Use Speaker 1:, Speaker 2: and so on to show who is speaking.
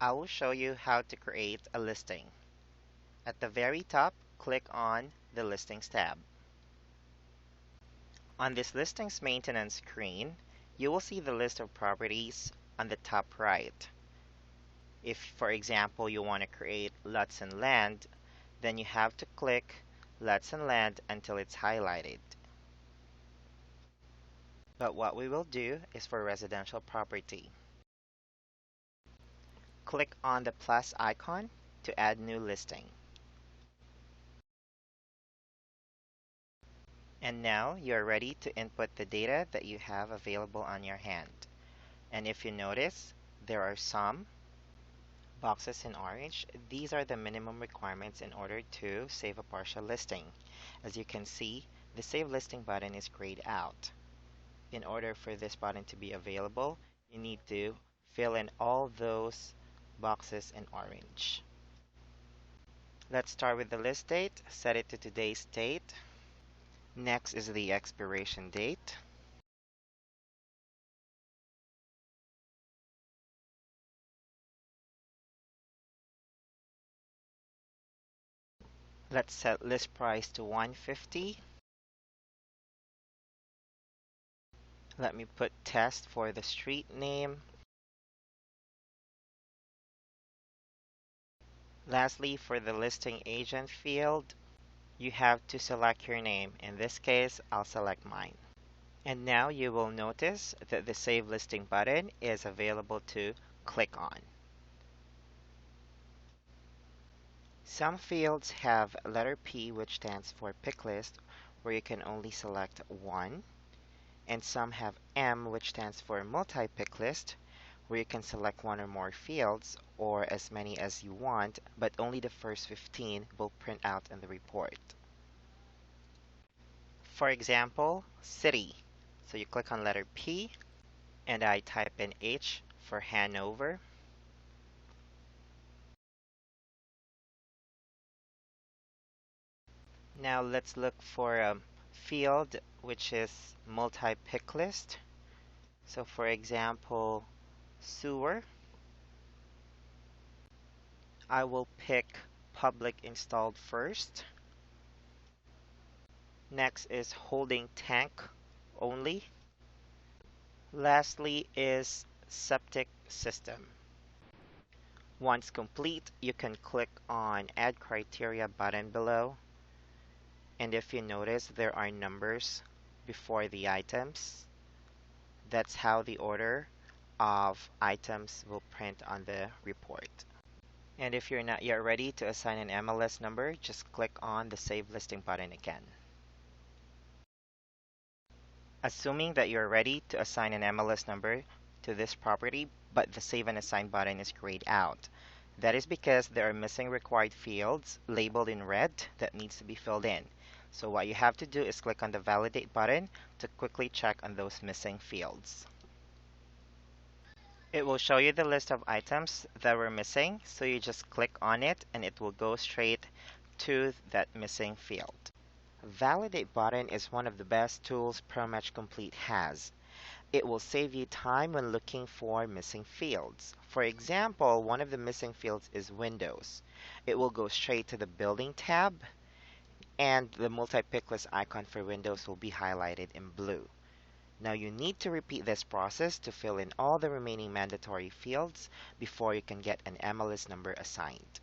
Speaker 1: I will show you how to create a listing. At the very top, click on the Listings tab. On this Listings Maintenance screen, you will see the list of properties on the top right. If, for example, you want to create lots and land, then you have to click Lots and Land until it's highlighted. But what we will do is for residential property. Click on the plus icon to add new listing. And now you're ready to input the data that you have available on your hand. And if you notice, there are some boxes in orange. These are the minimum requirements in order to save a partial listing. As you can see, the Save Listing button is grayed out. In order for this button to be available, you need to fill in all those boxes in orange. Let's start with the list date. Set it to today's date. Next is the expiration date. Let's set list price to 150. Let me put test for the street name. Lastly, for the listing agent field, you have to select your name. In this case, I'll select mine. And now you will notice that the Save Listing button is available to click on. Some fields have letter P, which stands for pick list, where you can only select one, and some have M, which stands for multi-pick list, where you can select one or more fields, or as many as you want, but only the first 15 will print out in the report. For example, city. So you click on letter P, and I type in H for Hanover. Now let's look for a field which is multi-pick list. So for example, sewer. I will pick public installed first. Next is holding tank only. Lastly is septic system. Once complete, you can click on Add Criteria button below. And if you notice, there are numbers before the items. That's how the order of items will print on the report. And if you're not yet ready to assign an MLS number, just click on the Save Listing button again. Assuming that you're ready to assign an MLS number to this property, but the Save and Assign button is grayed out. That is because there are missing required fields labeled in red that needs to be filled in. So what you have to do is click on the Validate button to quickly check on those missing fields. It will show you the list of items that were missing, so you just click on it and it will go straight to that missing field. Validate button is one of the best tools Promatch Complete has. It will save you time when looking for missing fields. For example, one of the missing fields is Windows. It will go straight to the Building tab, and the multi-pick list icon for Windows will be highlighted in blue. Now you need to repeat this process to fill in all the remaining mandatory fields before you can get an MLS number assigned.